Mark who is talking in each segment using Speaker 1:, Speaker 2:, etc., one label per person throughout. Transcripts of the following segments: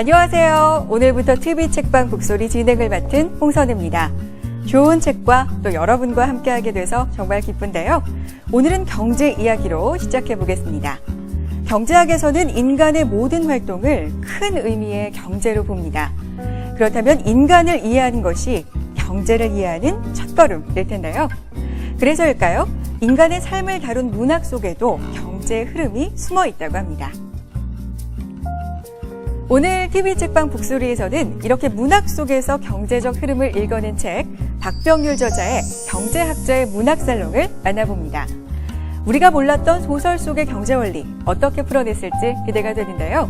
Speaker 1: 안녕하세요. 오늘부터 TV 책방 북소리 진행을 맡은 홍선우입니다. 좋은 책과 또 여러분과 함께하게 돼서 정말 기쁜데요. 오늘은 경제 이야기로 시작해 보겠습니다. 경제학에서는 인간의 모든 활동을 큰 의미의 경제로 봅니다. 그렇다면 인간을 이해하는 것이 경제를 이해하는 첫걸음일 텐데요. 그래서일까요? 인간의 삶을 다룬 문학 속에도 경제의 흐름이 숨어 있다고 합니다. 오늘 TV 책방 북소리에서는 이렇게 문학 속에서 경제적 흐름을 읽어낸 책 박병률 저자의 경제학자의 문학살롱을 만나봅니다. 우리가 몰랐던 소설 속의 경제 원리 어떻게 풀어냈을지 기대가 되는데요.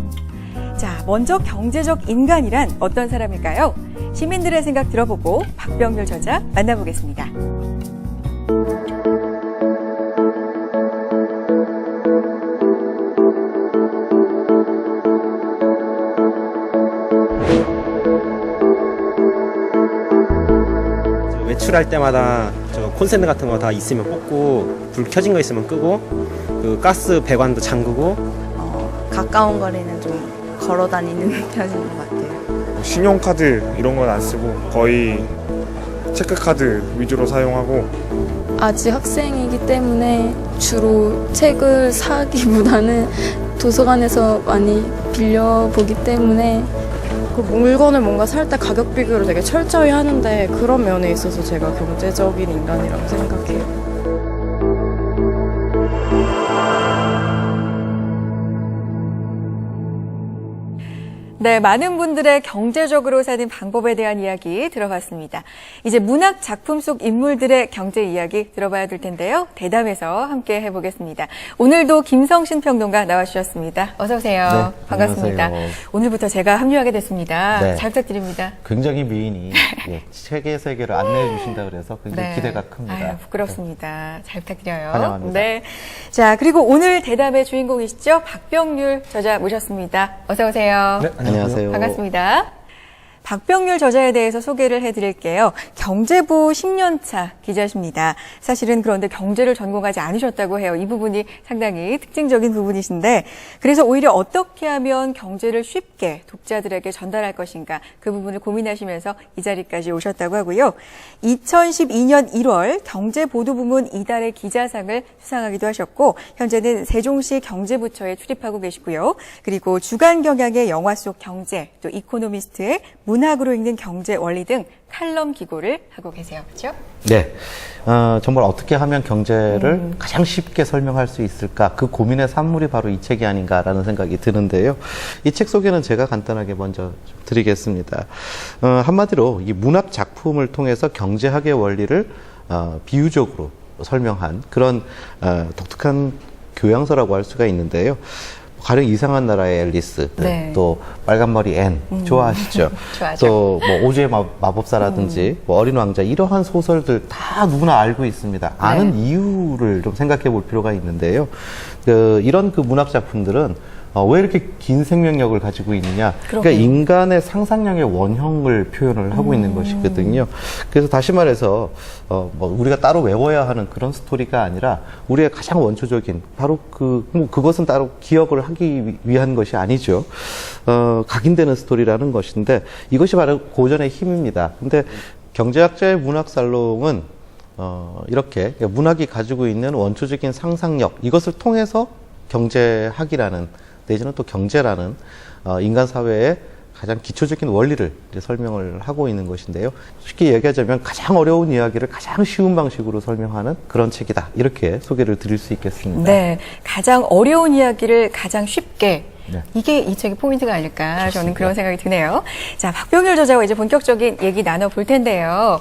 Speaker 1: 자, 먼저 경제적 인간이란 어떤 사람일까요? 시민들의 생각 들어보고 박병률 저자 만나보겠습니다.
Speaker 2: 외출할 때마다 저 콘센트 같은 거 다 있으면 뽑고, 불 켜진 거 있으면 끄고, 그 가스 배관도 잠그고.
Speaker 3: 가까운 거리는 좀 걸어 다니는 편인 것 같아요.
Speaker 4: 신용카드 이런 건 안 쓰고 거의 체크카드 위주로 사용하고.
Speaker 5: 아직 학생이기 때문에 주로 책을 사기보다는 도서관에서 많이 빌려보기 때문에
Speaker 6: 그 물건을 뭔가 살 때 가격 비교를 되게 철저히 하는데, 그런 면에 있어서 제가 경제적인 인간이라고 생각해요.
Speaker 1: 네, 많은 분들의 경제적으로 사는 방법에 대한 이야기 들어봤습니다. 이제 문학 작품 속 인물들의 경제 이야기 들어봐야 될 텐데요. 대담해서 함께 해보겠습니다. 오늘도 김성신 평론가 나와주셨습니다. 어서 오세요.
Speaker 7: 네,
Speaker 1: 반갑습니다.
Speaker 7: 안녕하세요.
Speaker 1: 오늘부터 제가 합류하게 됐습니다.
Speaker 7: 네.
Speaker 1: 잘 부탁드립니다.
Speaker 7: 굉장히 미인이 책의 세계를 안내해 주신다 그래서 굉장히
Speaker 1: 네.
Speaker 7: 기대가 큽니다.
Speaker 1: 아유, 부끄럽습니다. 잘 부탁드려요.
Speaker 7: 환영합니다.
Speaker 1: 네. 자, 그리고 오늘 대담의 주인공이시죠? 박병률 저자 모셨습니다. 어서 오세요.
Speaker 7: 네, 안녕하세요.
Speaker 1: 반갑습니다. 박병률 저자에 대해서 소개를 해드릴게요. 경제부 10년차 기자십니다. 사실은 그런데 경제를 전공하지 않으셨다고 해요. 이 부분이 상당히 특징적인 부분이신데, 그래서 오히려 어떻게 하면 경제를 쉽게 독자들에게 전달할 것인가, 그 부분을 고민하시면서 이 자리까지 오셨다고 하고요. 2012년 1월 경제보도부문 이달의 기자상을 수상하기도 하셨고, 현재는 세종시 경제부처에 출입하고 계시고요. 그리고 주간경향의 영화 속 경제, 또 이코노미스트의 문학으로 읽는 경제 원리 등 칼럼 기고를 하고 계세요. 그렇죠?
Speaker 7: 네. 정말 어떻게 하면 경제를 가장 쉽게 설명할 수 있을까? 그 고민의 산물이 바로 이 책이 아닌가라는 생각이 드는데요. 이 책 소개는 제가 간단하게 먼저 좀 드리겠습니다. 한마디로 이 문학 작품을 통해서 경제학의 원리를 비유적으로 설명한 그런 독특한 교양서라고 할 수가 있는데요. 가령 이상한 나라의 앨리스,
Speaker 1: 네.
Speaker 7: 또 빨간머리 앤 좋아하시죠?
Speaker 1: 좋아하죠.
Speaker 7: 또 뭐 오즈의 마법사라든지 뭐 어린 왕자, 이러한 소설들 다 누구나 알고 있습니다. 아는 이유를 좀 생각해 볼 필요가 있는데요. 이런 그 문학 작품들은 왜 이렇게 긴 생명력을 가지고 있느냐? 그러니까 인간의 상상력의 원형을 표현을 하고 있는 것이거든요. 그래서 다시 말해서 뭐 우리가 따로 외워야 하는 그런 스토리가 아니라 우리의 가장 원초적인 바로 그것은 따로 기억을 하기 위한 것이 아니죠. 각인되는 스토리라는 것인데, 이것이 바로 고전의 힘입니다. 근데 경제학자의 문학살롱은 이렇게 문학이 가지고 있는 원초적인 상상력, 이것을 통해서 경제학이라는, 내지는 또 경제라는 인간 사회의 가장 기초적인 원리를 이제 설명을 하고 있는 것인데요. 쉽게 얘기하자면 가장 어려운 이야기를 가장 쉬운 방식으로 설명하는 그런 책이다, 이렇게 소개를 드릴 수 있겠습니다.
Speaker 1: 네, 가장 어려운 이야기를 가장 쉽게.
Speaker 7: 네.
Speaker 1: 이게 이 책의 포인트가 아닐까,
Speaker 7: 좋습니다.
Speaker 1: 저는 그런 생각이 드네요. 자, 박병률 저자와 이제 본격적인 얘기 나눠볼 텐데요.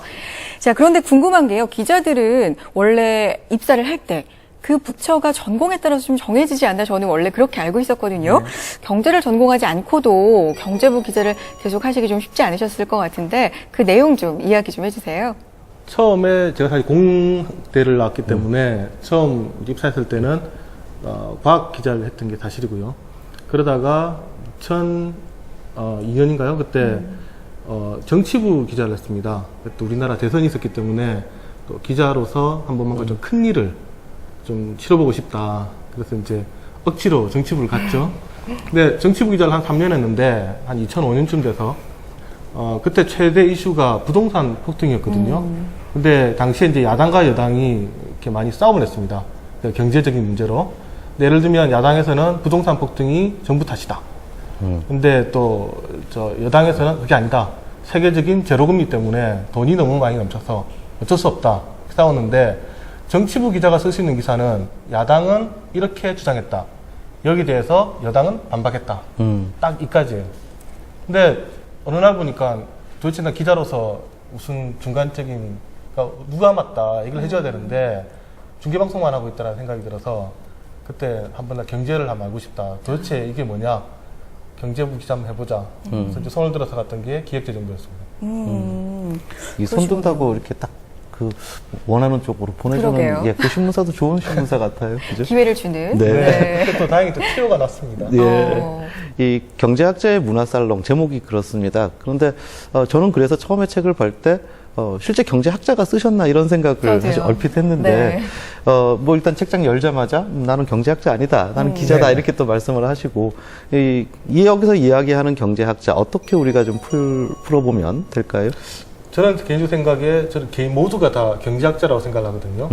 Speaker 1: 자, 그런데 궁금한 게요. 기자들은 원래 입사를 할 때 그 부처가 전공에 따라서 좀 정해지지 않나, 저는 원래 그렇게 알고 있었거든요. 경제를 전공하지 않고도 경제부 기자를 계속 하시기 좀 쉽지 않으셨을 것 같은데, 그 내용 좀 이야기 좀 해주세요.
Speaker 8: 처음에 제가 사실 공대를 나왔기 때문에 처음 입사했을 때는 과학 기자를 했던 게 사실이고요. 그러다가 2002년인가요? 그때 정치부 기자를 했습니다. 그때 우리나라 대선이 있었기 때문에 또 기자로서 한 번만 좀 큰 일을 좀 치러보고 싶다. 그래서 이제 억지로 정치부를 갔죠. 근데 정치부 기자를 한 3년 했는데 한 2005년쯤 돼서 그때 최대 이슈가 부동산 폭등이었거든요. 근데 당시에 이제 야당과 여당이 이렇게 많이 싸움을 했습니다. 경제적인 문제로. 예를 들면 야당에서는 부동산 폭등이 정부 탓이다. 근데 또 저 여당에서는 그게 아니다. 세계적인 제로금리 때문에 돈이 너무 많이 넘쳐서 어쩔 수 없다. 싸웠는데 정치부 기자가 쓸 수 있는 기사는 야당은 이렇게 주장했다. 여기에 대해서 여당은 반박했다. 딱 이까지예요. 근데 어느 날 보니까 도대체 나 기자로서 무슨 중간적인, 그러니까 누가 맞다 얘기를 해줘야 되는데 중계방송만 하고 있다는 생각이 들어서 그때 한번 나 경제를 한번 알고 싶다. 도대체 이게 뭐냐? 경제부 기자 한번 해보자. 그래서 이제 손을 들어서 갔던 게 기획재정부였습니다.
Speaker 7: 이 손든다고 이렇게 딱 그 원하는 쪽으로 보내주는
Speaker 1: 그러게요.
Speaker 7: 예, 그 신문사도 좋은 신문사 같아요. 그죠?
Speaker 1: 기회를 주는.
Speaker 7: 네.
Speaker 8: 그때 또 다행히 또 티오가 났습니다.
Speaker 1: 어.
Speaker 7: 이 경제학자의 문화살롱 제목이 그렇습니다. 그런데 저는 그래서 처음에 책을 볼 때 실제 경제학자가 쓰셨나 이런 생각을
Speaker 1: 저도요.
Speaker 7: 사실 얼핏 했는데
Speaker 1: 네.
Speaker 7: 뭐 일단 책장 열자마자 나는 경제학자 아니다. 나는 기자다.
Speaker 8: 네.
Speaker 7: 이렇게 또 말씀을 하시고 여기서 이야기하는 경제학자 어떻게 우리가 좀 풀어보면 될까요?
Speaker 8: 저는 개인적 생각에 저는 개인 모두가 다 경제학자라고 생각을 하거든요.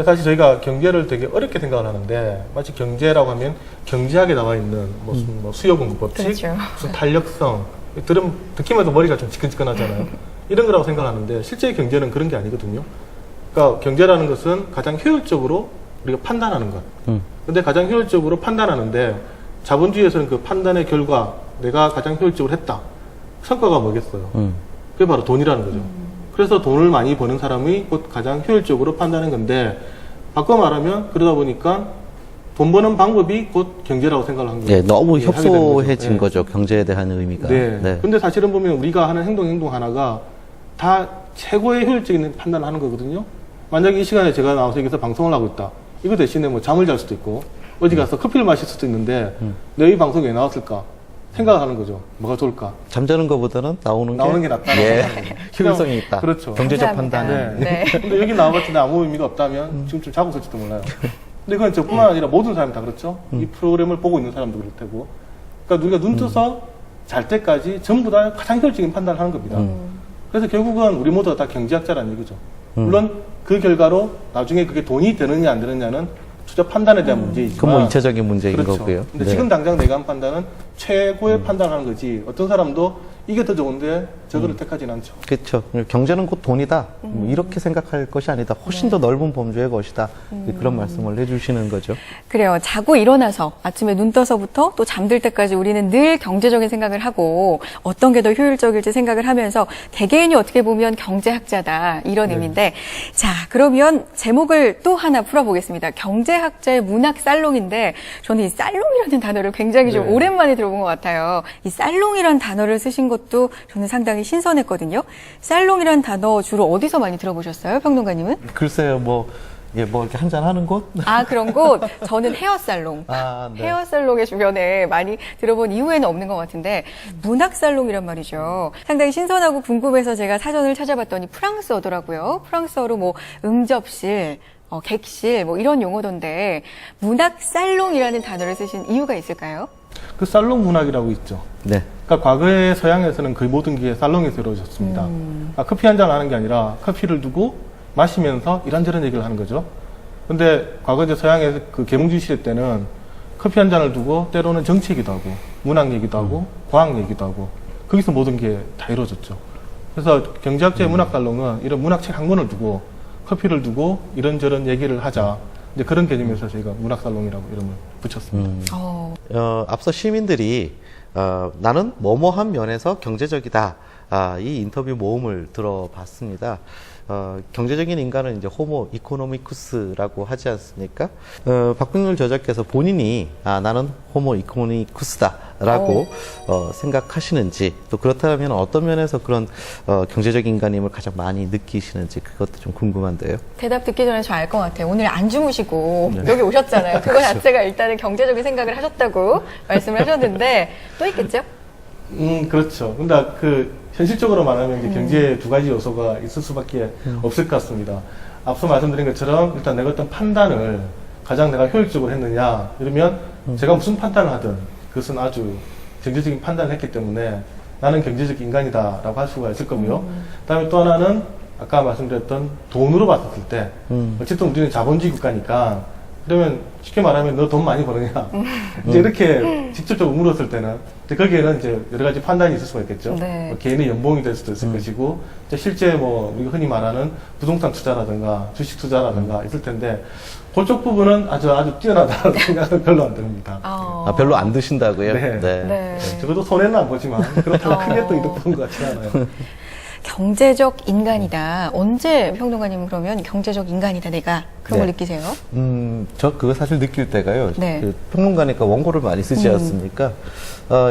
Speaker 8: 사실 저희가 경제를 되게 어렵게 생각을 하는데 마치 경제라고 하면 경제학에 나와 있는 무슨 뭐 수요 공급 법칙,
Speaker 1: 그렇죠.
Speaker 8: 무슨 탄력성, 듣기만 해도 머리가 좀 지끈지끈하잖아요. 이런 거라고 생각하는데 실제 경제는 그런 게 아니거든요. 그러니까 경제라는 것은 가장 효율적으로 우리가 판단하는 것. 근데 가장 효율적으로 판단하는데 자본주의에서는 그 판단의 결과 내가 가장 효율적으로 했다. 성과가 뭐겠어요? 그게 바로 돈이라는 거죠. 그래서 돈을 많이 버는 사람이 곧 가장 효율적으로 판단하는 건데 바꿔 말하면 그러다 보니까 돈 버는 방법이 곧 경제라고 생각을 한 거예요.
Speaker 7: 네, 너무
Speaker 8: 예, 하게 되는
Speaker 7: 협소해진
Speaker 8: 거죠.
Speaker 7: 거죠. 경제에 대한 의미가.
Speaker 8: 네. 근데 사실은 보면 우리가 하는 행동 하나가 다 최고의 효율적인 판단을 하는 거거든요. 만약에 이 시간에 제가 나와서 여기서 방송을 하고 있다. 이거 대신에 뭐 잠을 잘 수도 있고 어디 가서 커피를 마실 수도 있는데 내 이 방송에 왜 나왔을까? 생각하는 거죠. 뭐가 좋을까?
Speaker 7: 잠자는 것보다는 나오는
Speaker 8: 게 낫다.
Speaker 7: 예, 효율성이 있다.
Speaker 8: 그렇죠.
Speaker 7: 경제적
Speaker 1: 감사합니다.
Speaker 7: 판단.
Speaker 8: 네. 근데 여기 나와봤는데 아무 의미가 없다면 지금쯤 자고 있을지도 몰라요. 근데 그건 저뿐만 아니라 모든 사람이 다 그렇죠. 이 프로그램을 보고 있는 사람도 그럴 테고. 그러니까 우리가 눈 떠서 잘 때까지 전부 다 가장 효율적인 판단을 하는 겁니다. 그래서 결국은 우리 모두가 다 경제학자라는 얘기죠. 물론 그 결과로 나중에 그게 돈이 되느냐 안 되느냐는 투자 판단에 대한 문제이지만
Speaker 7: 그건 뭐 2차적인 문제인
Speaker 8: 그렇죠.
Speaker 7: 거고요.
Speaker 8: 근데
Speaker 7: 네.
Speaker 8: 지금 당장 내가 한 판단은 최고의 판단을 하는 거지 어떤 사람도 이게 더 좋은데 저거를 택하지는 않죠.
Speaker 7: 그렇죠. 경제는 곧 돈이다. 뭐 이렇게 생각할 것이 아니다. 훨씬 더 넓은 범주의 것이다. 그런 말씀을 해주시는 거죠.
Speaker 1: 그래요. 자고 일어나서 아침에 눈 떠서부터 또 잠들 때까지 우리는 늘 경제적인 생각을 하고 어떤 게 더 효율적일지 생각을 하면서 개개인이 어떻게 보면 경제학자다 이런 의미인데 자 그러면 제목을 또 하나 풀어보겠습니다. 경제학자의 문학살롱인데 저는 이 살롱이라는 단어를 굉장히 좀 오랜만에 들어본 것 같아요. 이 살롱이라는 단어를 쓰신 것도 저는 상당히 신선했거든요. 살롱이라는 단어 주로 어디서 많이 들어보셨어요? 평론가님은?
Speaker 7: 글쎄요, 뭐 이렇게 한잔 하는 곳?
Speaker 1: 아, 그런 곳? 저는 헤어살롱.
Speaker 7: 아, 네.
Speaker 1: 헤어살롱의 주변에 많이 들어본 이후에는 없는 것 같은데, 문학살롱이란 말이죠. 상당히 신선하고 궁금해서 제가 사전을 찾아봤더니 프랑스어더라고요. 프랑스어로 뭐 응접실, 객실, 뭐 이런 용어던데, 문학살롱이라는 단어를 쓰신 이유가 있을까요?
Speaker 8: 그 살롱 문학이라고 있죠.
Speaker 7: 네.
Speaker 8: 그러니까 과거의 서양에서는 거의 모든 게 살롱에서 이루어졌습니다. 그러니까 커피 한 잔 하는 게 아니라 커피를 두고 마시면서 이런저런 얘기를 하는 거죠. 근데 과거 이제 서양의 그 계몽주의 시대 때는 커피 한 잔을 두고 때로는 정치 얘기도 하고 문학 얘기도 하고 과학 얘기도 하고 거기서 모든 게 다 이루어졌죠. 그래서 경제학자의 문학살롱은 이런 문학책 한 권을 두고 커피를 두고 이런저런 얘기를 하자. 이제 그런 개념에서 저희가 문학살롱이라고 이름을 붙였습니다.
Speaker 7: 앞서 시민들이 나는 뭐뭐한 면에서 경제적이다. 이 인터뷰 모음을 들어봤습니다. 경제적인 인간은 이제 호모 이코노미쿠스라고 하지 않습니까? 박병률 저자께서 본인이 나는 호모 이코노미쿠스다라고 생각하시는지 또 그렇다면 어떤 면에서 그런 경제적인 인간임을 가장 많이 느끼시는지 그것도 좀 궁금한데요.
Speaker 1: 대답 듣기 전에 저 알 것 같아요. 오늘 안 주무시고 여기 오셨잖아요. 그거 자체가 일단은 경제적인 생각을 하셨다고 말씀을 하셨는데 또 있겠죠?
Speaker 8: 그렇죠. 근데 현실적으로 말하면 이제 경제에 두 가지 요소가 있을 수밖에 없을 것 같습니다. 앞서 말씀드린 것처럼 일단 내가 어떤 판단을 가장 내가 효율적으로 했느냐 이러면 제가 무슨 판단을 하든 그것은 아주 경제적인 판단을 했기 때문에 나는 경제적 인간이다라고 할 수가 있을 거고요. 그다음에 또 하나는 아까 말씀드렸던 돈으로 봤을 때 어쨌든 우리는 자본주의 국가니까 그러면 쉽게 말하면 너 돈 많이 버느냐 이제 이렇게 직접적으로 물었을 때는 이제 거기에는 이제 여러 가지 판단이 있을 수가 있겠죠.
Speaker 1: 네.
Speaker 8: 뭐 개인의 연봉이 될 수도 있을 것이고 이제 실제 뭐 우리가 흔히 말하는 부동산 투자라든가 주식 투자라든가 있을 텐데 그쪽 부분은 아주 뛰어나다라는 생각은 별로 안 듭니다.
Speaker 7: 아, 별로 안 드신다고요?
Speaker 8: 네.
Speaker 1: 네.
Speaker 8: 적어도 손해는 안 보지만 그렇다고
Speaker 1: 어.
Speaker 8: 크게 또 이득 보는 것 같지 않아요.
Speaker 1: 경제적 인간이다. 언제 평론가님은 그러면 경제적 인간이다 내가 그런 걸
Speaker 7: 네.
Speaker 1: 느끼세요?
Speaker 7: 저 그거 사실 느낄 때가요.
Speaker 1: 네.
Speaker 7: 그 평론가니까 원고를 많이 쓰지 않습니까?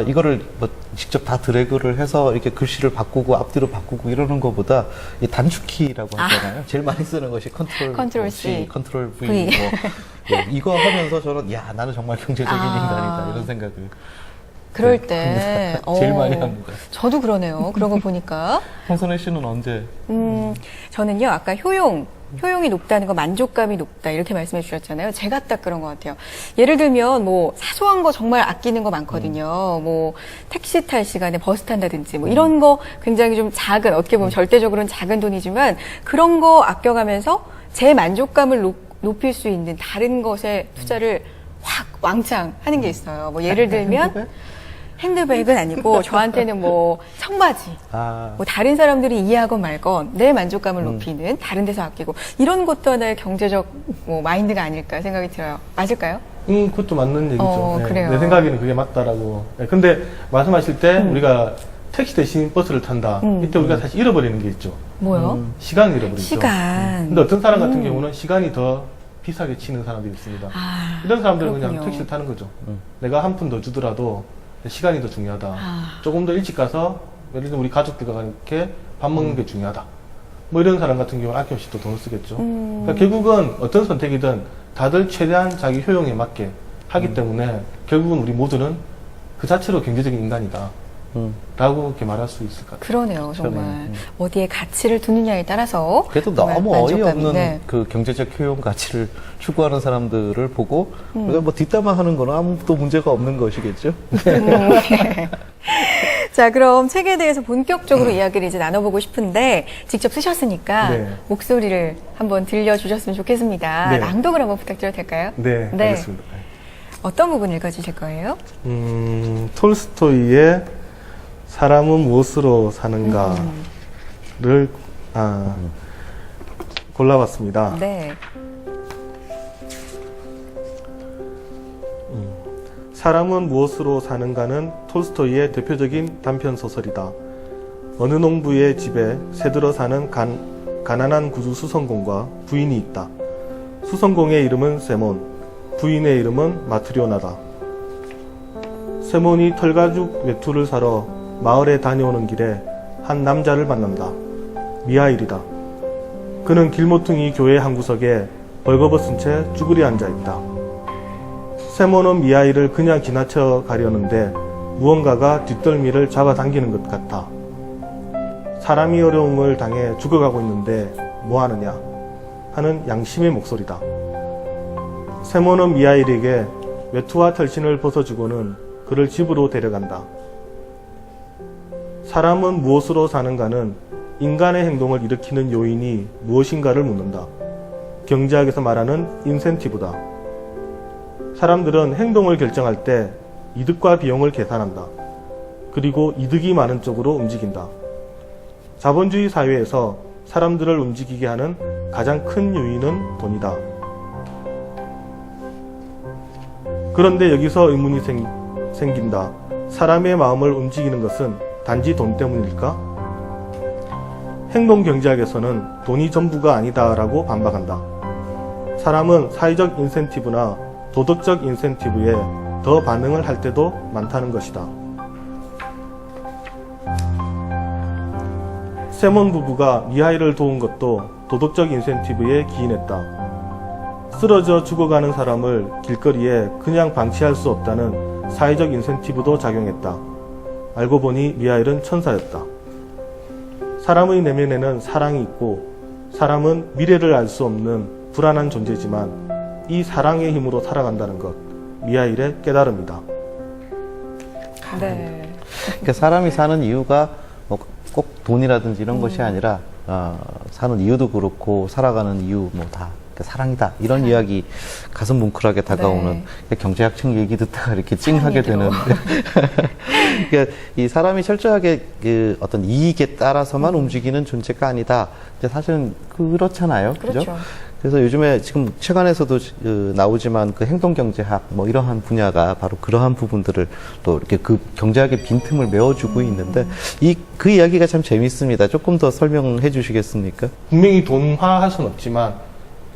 Speaker 7: 이거를 뭐 직접 다 드래그를 해서 이렇게 글씨를 바꾸고 앞뒤로 바꾸고 이러는 것보다 이 단축키라고 하잖아요. 제일 많이 쓰는 것이 컨트롤
Speaker 1: C,
Speaker 7: 컨트롤 V.
Speaker 1: V.
Speaker 7: 뭐, 네, 이거 하면서 저는 야 나는 정말 경제적인 인간이다 이런 생각을
Speaker 1: 그럴 때
Speaker 7: 제일 많이 합니다.
Speaker 1: 저도 그러네요. 그런 거 보니까
Speaker 7: 홍선혜 씨는 언제?
Speaker 1: 저는요 아까 효용이 높다는 거 만족감이 높다 이렇게 말씀해 주셨잖아요. 제가 딱 그런 것 같아요. 예를 들면 뭐 사소한 거 정말 아끼는 거 많거든요. 뭐 택시 탈 시간에 버스 탄다든지 뭐 이런 거 굉장히 좀 작은 어떻게 보면 절대적으로는 작은 돈이지만 그런 거 아껴가면서 제 만족감을 높일 수 있는 다른 것에 투자를 확 왕창 하는 게 있어요. 뭐 예를 들면 핸드백은 아니고 저한테는 뭐 청바지 뭐 다른 사람들이 이해하건 말건 내 만족감을 높이는 다른 데서 아끼고 이런 것도 하나의 경제적 뭐 마인드가 아닐까 생각이 들어요. 맞을까요?
Speaker 8: 그것도 맞는 얘기죠. 네,
Speaker 1: 그래요.
Speaker 8: 내 생각에는 그게 맞다라고. 네, 근데 말씀하실 때 우리가 택시 대신 버스를 탄다. 이때 우리가 사실 잃어버리는 게 있죠.
Speaker 1: 뭐요?
Speaker 8: 시간을 잃어버리죠.
Speaker 1: 시간.
Speaker 8: 근데 어떤 사람 같은 경우는 시간이 더 비싸게 치는 사람들이 있습니다. 이런 사람들은 그냥
Speaker 1: 그렇군요.
Speaker 8: 택시를 타는 거죠. 내가 한 푼 더 주더라도 시간이 더 중요하다. 조금 더 일찍 가서 예를 들면 우리 가족들과 이렇게 밥 먹는 게 중요하다. 뭐 이런 사람 같은 경우는 아낌없이 또 돈을 쓰겠죠. 그러니까 결국은 어떤 선택이든 다들 최대한 자기 효용에 맞게 하기 때문에 결국은 우리 모두는 그 자체로 경제적인 인간이다. 라고 이렇게 말할 수 있을 것 같아요.
Speaker 1: 그러네요, 정말. 어디에 가치를 두느냐에 따라서.
Speaker 7: 그래도
Speaker 1: 정말
Speaker 7: 너무
Speaker 1: 만족감이,
Speaker 7: 어이없는
Speaker 1: 네.
Speaker 7: 그 경제적 효용 가치를 추구하는 사람들을 보고 우리가 뭐 뒷담화하는 거는 아무것도 문제가 없는 것이겠죠.
Speaker 1: 네. 자, 그럼 책에 대해서 본격적으로 이야기를 이제 나눠보고 싶은데 직접 쓰셨으니까
Speaker 8: 네.
Speaker 1: 목소리를 한번 들려주셨으면 좋겠습니다.
Speaker 8: 네.
Speaker 1: 낭독을 한번 부탁드려도 될까요?
Speaker 8: 네,
Speaker 1: 네.
Speaker 8: 알겠습니다.
Speaker 1: 어떤 부분 읽어주실 거예요?
Speaker 8: 톨스토이의 사람은 무엇으로 사는가를 골라봤습니다.
Speaker 1: 네.
Speaker 8: 사람은 무엇으로 사는가는 톨스토이의 대표적인 단편 소설이다. 어느 농부의 집에 새들어 사는 가난한 구두 수성공과 부인이 있다. 수성공의 이름은 세몬, 부인의 이름은 마트리오나다. 세몬이 털가죽 외투를 사러 마을에 다녀오는 길에 한 남자를 만난다. 미하일이다. 그는 길모퉁이 교회 한 구석에 벌거벗은 채 쭈그리 앉아 있다. 세몬은 미하일을 그냥 지나쳐 가려는데 무언가가 뒷덜미를 잡아당기는 것 같아. 사람이 어려움을 당해 죽어가고 있는데 뭐하느냐 하는 양심의 목소리다. 세몬은 미하일에게 외투와 털신을 벗어주고는 그를 집으로 데려간다. 사람은 무엇으로 사는가는 인간의 행동을 일으키는 요인이 무엇인가를 묻는다. 경제학에서 말하는 인센티브다. 사람들은 행동을 결정할 때 이득과 비용을 계산한다. 그리고 이득이 많은 쪽으로 움직인다. 자본주의 사회에서 사람들을 움직이게 하는 가장 큰 요인은 돈이다. 그런데 여기서 의문이 생긴다. 사람의 마음을 움직이는 것은 단지 돈 때문일까? 행동 경제학에서는 돈이 전부가 아니다라고 반박한다. 사람은 사회적 인센티브나 도덕적 인센티브에 더 반응을 할 때도 많다는 것이다. 세몬 부부가 미하일을 도운 것도 도덕적 인센티브에 기인했다. 쓰러져 죽어가는 사람을 길거리에 그냥 방치할 수 없다는 사회적 인센티브도 작용했다. 알고 보니 미하일은 천사였다. 사람의 내면에는 사랑이 있고 사람은 미래를 알 수 없는 불안한 존재지만 이 사랑의 힘으로 살아간다는 것, 미하일의 깨달음이다.
Speaker 1: 네.
Speaker 7: 그러니까 사람이 사는 이유가 뭐 꼭 돈이라든지 이런 것이 아니라 사는 이유도 그렇고 살아가는 이유 뭐 다 사랑이다 이런 이야기 가슴 뭉클하게 다가오는
Speaker 1: 네.
Speaker 7: 경제학적 얘기 듣다가 이렇게 찡하게
Speaker 1: 얘기로.
Speaker 7: 되는 그러니까 이 사람이 철저하게 그 어떤 이익에 따라서만 움직이는 존재가 아니다. 근데 사실은 그렇잖아요. 그죠?
Speaker 1: 그렇죠.
Speaker 7: 그래서 요즘에 지금 최근에서도 나오지만 그 행동경제학 뭐 이러한 분야가 바로 그러한 부분들을 또 이렇게 그 경제학의 빈틈을 메워주고 있는데 그 이야기가 참 재밌습니다. 조금 더 설명해 주시겠습니까?
Speaker 8: 분명히 돈화할 수는 없지만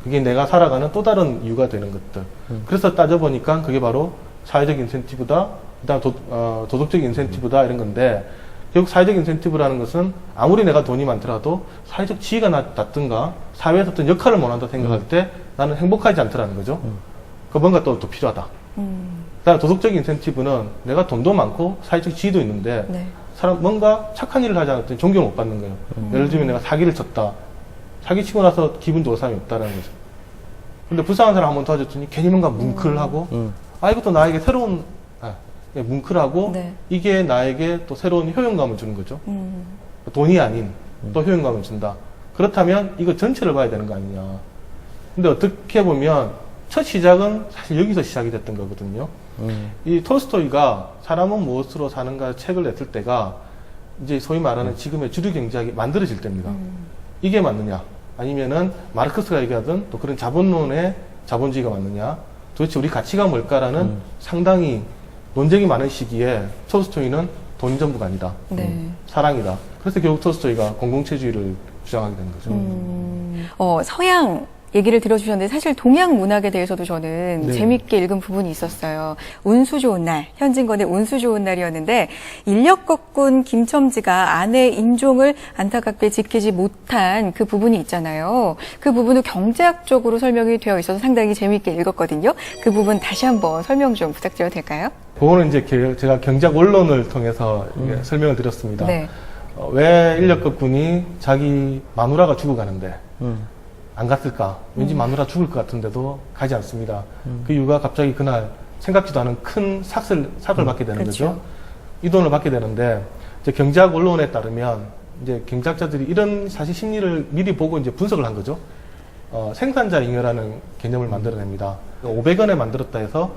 Speaker 8: 그게 내가 살아가는 또 다른 이유가 되는 것들. 그래서 따져보니까 그게 바로 사회적 인센티브다, 그다음 도덕적 인센티브다 이런 건데 결국 사회적 인센티브라는 것은 아무리 내가 돈이 많더라도 사회적 지위가 낮든가 사회에서 어떤 역할을 못한다 생각할 때 나는 행복하지 않더라는 거죠. 그 뭔가 또 필요하다. 그다음 도덕적 인센티브는 내가 돈도 많고 사회적 지위도 있는데
Speaker 1: 네.
Speaker 8: 사람 뭔가 착한 일을 하지 않았더니 존경을 못 받는 거예요. 예를 들면 내가 사기를 쳤다. 사기치고 나서 기분 좋은 사람이 없다라는 거죠. 근데 불쌍한 사람 한번 도와줬더니 괜히 뭔가 뭉클하고 아 이것도 나에게 새로운 뭉클하고
Speaker 1: 네.
Speaker 8: 이게 나에게 또 새로운 효용감을 주는 거죠. 돈이 아닌 또 효용감을 준다. 그렇다면 이거 전체를 봐야 되는 거 아니냐. 근데 어떻게 보면 첫 시작은 사실 여기서 시작이 됐던 거거든요. 이 톨스토이가 사람은 무엇으로 사는가 책을 냈을 때가 이제 소위 말하는 지금의 주류 경제학이 만들어질 때입니다. 이게 맞느냐? 아니면은 마르크스가 얘기하던 또 그런 자본론의 자본주의가 맞느냐? 도대체 우리 가치가 뭘까라는 상당히 논쟁이 많은 시기에 톨스토이는 돈이 전부가 아니다.
Speaker 1: 네.
Speaker 8: 사랑이다. 그래서 결국 톨스토이가 공동체주의를 주장하게 된 거죠.
Speaker 1: 서양 얘기를 들어주셨는데 사실 동양 문학에 대해서도 저는
Speaker 8: 네.
Speaker 1: 재밌게 읽은 부분이 있었어요. 운수 좋은 날, 현진건의 운수 좋은 날이었는데 인력거꾼 김첨지가 아내 인종을 안타깝게 지키지 못한 그 부분이 있잖아요. 그 부분은 경제학적으로 설명이 되어 있어서 상당히 재밌게 읽었거든요. 그 부분 다시 한번 설명 좀 부탁드려도 될까요?
Speaker 8: 그거는 이제 제가 경제학 원론을 통해서 설명을 드렸습니다.
Speaker 1: 네.
Speaker 8: 왜 인력거꾼이 자기 마누라가 죽어가는데 안 갔을까? 왠지 마누라 죽을 것 같은데도 가지 않습니다. 그 이유가 갑자기 그날 생각지도 않은 큰 삭을 받게 되는
Speaker 1: 그렇죠.
Speaker 8: 거죠. 이 돈을 받게 되는데 이제 경제학 원론에 따르면 이제 경제학자들이 이런 사실 심리를 미리 보고 이제 분석을 한 거죠. 생산자 잉여라는 개념을 만들어냅니다. 500원에 만들었다 해서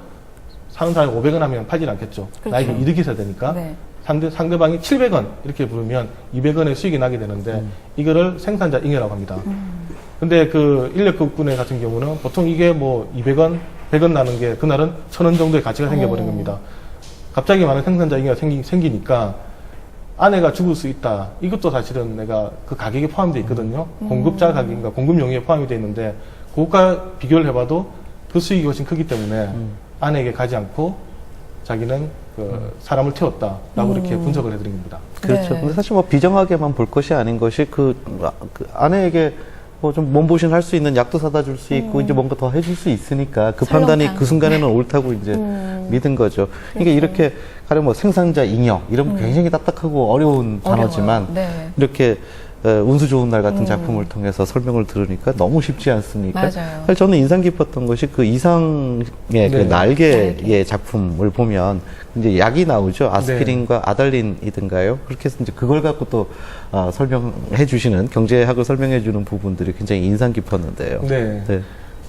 Speaker 8: 사는 사람이 500원 하면 팔지 않겠죠.
Speaker 1: 그렇죠.
Speaker 8: 나에게 이득이 있어야 되니까.
Speaker 1: 네.
Speaker 8: 상대방이 700원 이렇게 부르면 200원의 수익이 나게 되는데 이거를 생산자 잉여라고 합니다. 근데 그 인력거꾼의 같은 경우는 보통 이게 뭐 200원, 100원 나는 게 그날은 1000원 정도의 가치가 생겨버린 겁니다. 갑자기 많은 생산자 잉여가 생기니까 아내가 죽을 수 있다. 이것도 사실은 내가 그 가격에 포함되어 있거든요. 공급자 가격인가 공급 용의에 포함이 되어 있는데 그것과 비교를 해봐도 그 수익이 훨씬 크기 때문에 아내에게 가지 않고 자기는 그 사람을 태웠다라고 이렇게 분석을 해드린 겁니다.
Speaker 7: 그렇죠.
Speaker 1: 네.
Speaker 7: 근데 사실 뭐 비정하게만 볼 것이 아닌 것이 그 아내에게 뭐 좀 몸보신 할 수 있는 약도 사다 줄 수 있고 이제 뭔가 더 해줄 수 있으니까 그 판단이
Speaker 1: 설렁탕.
Speaker 7: 그 순간에는 옳다고 이제 믿은 거죠. 그러니까 이렇게 가령 뭐 생산자 잉여 이런 거 굉장히 딱딱하고 어려운 단어지만
Speaker 1: 어려워요. 네.
Speaker 7: 이렇게 운수 좋은 날 같은 작품을 통해서 설명을 들으니까 너무 쉽지 않습니까?
Speaker 1: 맞아요.
Speaker 7: 사실 저는 인상 깊었던 것이 그 이상의 그
Speaker 8: 네.
Speaker 7: 날개의 작품을 보면 이제 약이 나오죠. 아스피린과 아달린이든가요. 그렇게 해서 이제 그걸 갖고 또 설명해 주시는 경제학을 설명해 주는 부분들이 굉장히 인상 깊었는데요.
Speaker 8: 네.
Speaker 7: 네.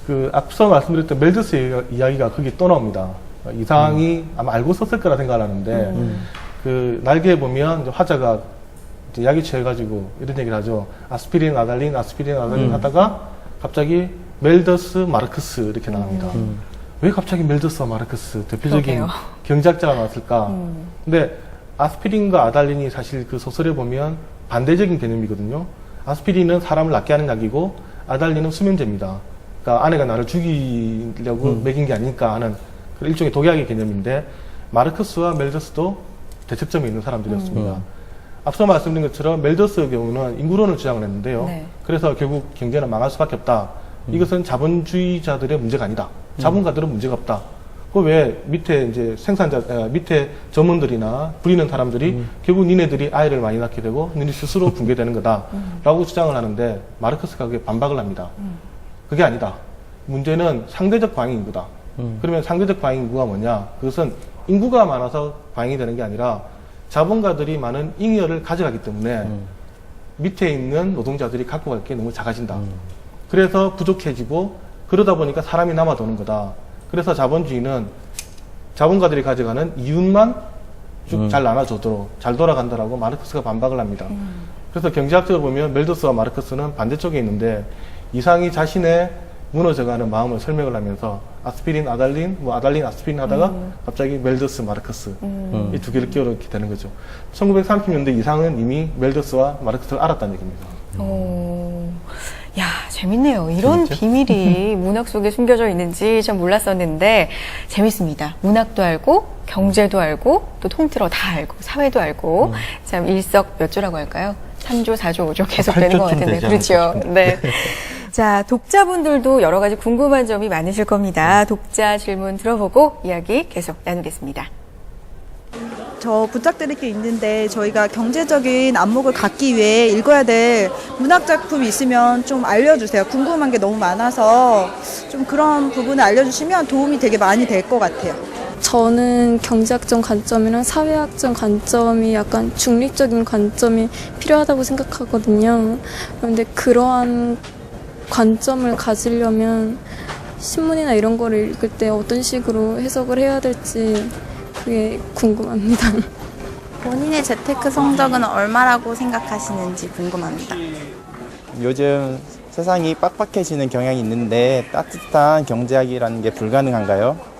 Speaker 8: 그 앞서 말씀드렸던 멜드스 이야기가 거기 또 나옵니다. 이상이 아마 알고 썼을 거라 생각하는데 그 날개에 보면 이제 화자가 이제 약이 취해가지고 이런 얘기를 하죠. 아스피린, 아달린 하다가 갑자기 멜더스, 마르크스 이렇게 나옵니다. 왜 갑자기 멜더스와 마르크스 대표적인
Speaker 1: 그러게요.
Speaker 8: 경제학자가 나왔을까? 근데 아스피린과 아달린이 사실 그 소설에 보면 반대적인 개념이거든요. 아스피린은 사람을 낫게 하는 약이고 아달린은 수면제입니다. 그러니까 아내가 나를 죽이려고 먹인 게 아닐까 하는 그런 일종의 독약의 개념인데 마르크스와 멜더스도 대척점에 있는 사람들이었습니다. 앞서 말씀드린 것처럼 멜더스의 경우는 인구론을 주장을 했는데요.
Speaker 1: 네.
Speaker 8: 그래서 결국 경제는 망할 수밖에 없다. 이것은 자본주의자들의 문제가 아니다. 자본가들은 문제가 없다. 그 왜 밑에 이제 밑에 점원들이나 부리는 사람들이 결국 니네들이 아이를 많이 낳게 되고 니네 스스로 붕괴되는 거다라고 주장을 하는데 마르크스가 그게 반박을 합니다. 그게 아니다. 문제는 상대적 광의 인구다. 그러면 상대적 광의 인구가 뭐냐? 그것은 인구가 많아서 방영이 되는 게 아니라 자본가들이 많은 잉여를 가져가기 때문에 밑에 있는 노동자들이 갖고 갈 게 너무 작아진다. 그래서 부족해지고 그러다 보니까 사람이 남아도는 거다. 그래서 자본주의는 자본가들이 가져가는 이윤만 쭉 잘 나눠주도록 잘 돌아간다라고 마르크스가 반박을 합니다. 그래서 경제학적으로 보면 멜더스와 마르크스는 반대쪽에 있는데 이상이 자신의 무너져가는 마음을 설명을 하면서 아스피린, 아달린, 뭐 아달린, 아스피린 하다가 갑자기 멜더스, 마르크스 이 두 개를 끼워넣게 되는 거죠. 1930년대 이상은 이미 멜더스와 마르크스를 알았다는 얘기입니다.
Speaker 1: 야, 재밌네요. 이런 비밀이 문학 속에 숨겨져 있는지 참 몰랐었는데 재밌습니다. 문학도 알고 경제도 알고 또 통틀어 다 알고 사회도 알고 참 일석몇조라고 할까요? 3조, 4조, 5조 계속 되는 것
Speaker 7: 8조쯤
Speaker 1: 같은데.
Speaker 7: 되지
Speaker 1: 그렇죠.
Speaker 7: 않을까
Speaker 1: 네. 자, 독자분들도 여러 가지 궁금한 점이 많으실 겁니다. 독자 질문 들어보고 이야기 계속 나누겠습니다.
Speaker 9: 저 부탁드릴 게 있는데 저희가 경제적인 안목을 갖기 위해 읽어야 될 문학 작품이 있으면 좀 알려주세요. 궁금한 게 너무 많아서 좀 그런 부분을 알려주시면 도움이 되게 많이 될 것 같아요.
Speaker 5: 저는 경제학적 관점이랑 사회학적 관점이 약간 중립적인 관점이 필요하다고 생각하거든요. 그런데 그러한 관점을 가지려면 신문이나 이런 거를 읽을 때 어떤 식으로 해석을 해야 될지 그게 궁금합니다.
Speaker 3: 본인의 재테크 성적은 얼마라고 생각하시는지 궁금합니다.
Speaker 10: 요즘 세상이 빡빡해지는 경향이 있는데 따뜻한 경제학이라는 게 불가능한가요?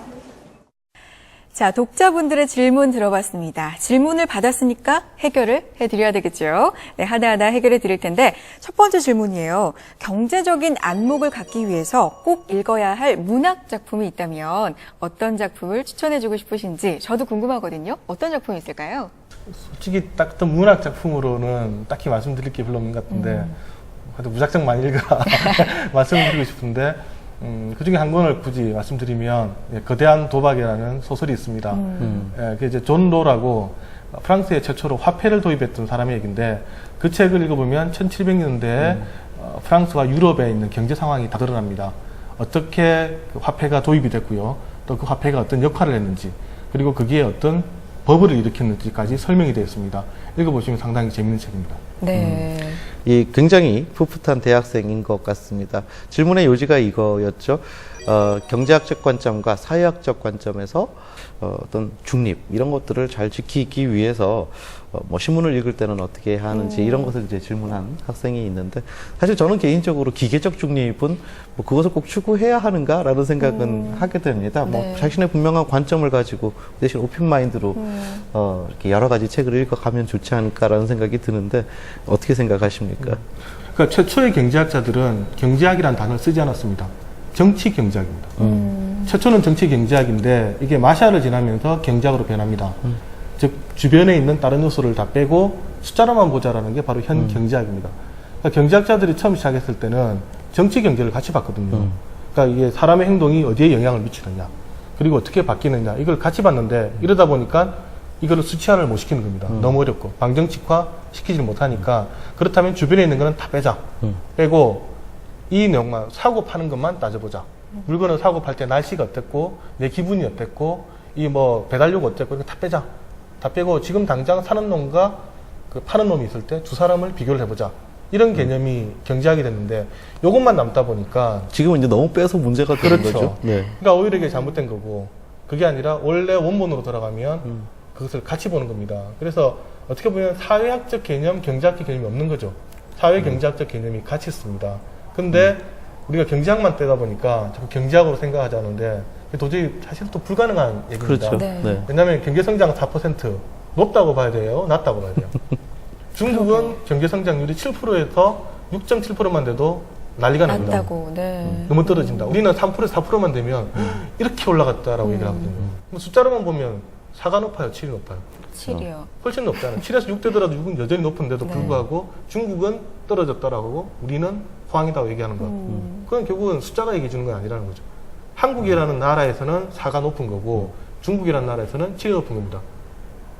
Speaker 1: 자, 독자분들의 질문 들어봤습니다. 질문을 받았으니까 해결을 해드려야 되겠죠. 네, 하나하나 해결해 드릴 텐데 첫 번째 질문이에요. 경제적인 안목을 갖기 위해서 꼭 읽어야 할 문학 작품이 있다면 어떤 작품을 추천해주고 싶으신지 저도 궁금하거든요. 어떤 작품이 있을까요?
Speaker 8: 솔직히 딱 어떤 문학 작품으로는 딱히 말씀드릴 게 별로 없는 것 같은데 하여튼 무작정 많이 읽어라 말씀을 드리고 싶은데 그 중에 한 권을 굳이 말씀드리면 거대한 도박이라는 소설이 있습니다. 그게 이제 존 로라고 프랑스에 최초로 화폐를 도입했던 사람의 얘기인데 그 책을 읽어보면 1700년대에 프랑스와 유럽에 있는 경제 상황이 다 드러납니다. 어떻게 그 화폐가 도입이 됐고요. 또 그 화폐가 어떤 역할을 했는지 그리고 그게 어떤 버블을 일으켰는지까지 설명이 되어 있습니다. 읽어보시면 상당히 재밌는 책입니다.
Speaker 1: 네.
Speaker 7: 이 굉장히 풋풋한 대학생인 것 같습니다. 질문의 요지가 이거였죠. 경제학적 관점과 사회학적 관점에서 어떤 중립 이런 것들을 잘 지키기 위해서 뭐 신문을 읽을 때는 어떻게 해야 하는지 이런 것을 이제 질문한 학생이 있는데 사실 저는 개인적으로 기계적 중립은 뭐 그것을 꼭 추구해야 하는가라는 생각은 하게 됩니다. 뭐
Speaker 1: 네.
Speaker 7: 자신의 분명한 관점을 가지고 대신 오픈 마인드로 이렇게 여러 가지 책을 읽어가면 좋지 않을까라는 생각이 드는데 어떻게 생각하십니까?
Speaker 8: 그러니까 최초의 경제학자들은 경제학이라는 단어를 쓰지 않았습니다. 정치 경제학입니다. 최초는 정치 경제학인데 이게 마샤를 지나면서 경제학으로 변합니다. 즉 주변에 있는 다른 요소를 다 빼고 숫자로만 보자라는 게 바로 현 경제학입니다. 그러니까 경제학자들이 처음 시작했을 때는 정치 경제를 같이 봤거든요. 그러니까 이게 사람의 행동이 어디에 영향을 미치느냐 그리고 어떻게 바뀌느냐 이걸 같이 봤는데 이러다 보니까 이거를 수치화를 못 시키는 겁니다. 너무 어렵고 방정식화 시키지 못하니까 그렇다면 주변에 있는 거는 다 빼자. 빼고 이 내용만 사고 파는 것만 따져보자. 물건을 사고 팔 때 날씨가 어땠고 내 기분이 어땠고 이 뭐 배달료가 어땠고 이거 다 빼자. 다 빼고 지금 당장 사는 놈과 그 파는 놈이 있을 때 두 사람을 비교를 해보자. 이런 개념이 경제학이 됐는데 이것만 남다 보니까
Speaker 7: 지금은 이제 너무 빼서 문제가 되는
Speaker 8: 그렇죠.
Speaker 7: 거죠. 네.
Speaker 8: 그러니까 오히려 이게 잘못된 거고 그게 아니라 원래 원본으로 돌아가면 그것을 같이 보는 겁니다. 그래서 어떻게 보면 사회학적 개념, 경제학적 개념이 없는 거죠. 사회 경제학적 개념이 같이 있습니다. 근데 우리가 경제학만 떼다 보니까 자꾸 경제학으로 생각하지 않는데 도저히 사실 또 불가능한 얘기입니다.
Speaker 7: 그렇죠.
Speaker 1: 네.
Speaker 7: 네.
Speaker 8: 왜냐하면 경제성장 4% 높다고 봐야 돼요? 낮다고 봐야 돼요? 중국은 경제성장률이 7%에서 6.7%만 돼도 난리가 납니다.
Speaker 1: 안다고. 네.
Speaker 8: 너무 떨어진다. 우리는 3%에서 4%만 되면 이렇게 올라갔다라고 얘기를 하거든요. 숫자로만 보면 4가 높아요? 7이 높아요?
Speaker 1: 7이요.
Speaker 8: 훨씬 높잖아요. 7에서 6 되더라도 6은 여전히 높은데도 불구하고 중국은 떨어졌다라고 하고 우리는 호황이라고 얘기하는 거. 그건 결국은 숫자가 얘기해 주는 건 아니라는 거죠. 한국이라는 나라에서는 4가 높은 거고 중국이라는 나라에서는 7이 높은 겁니다.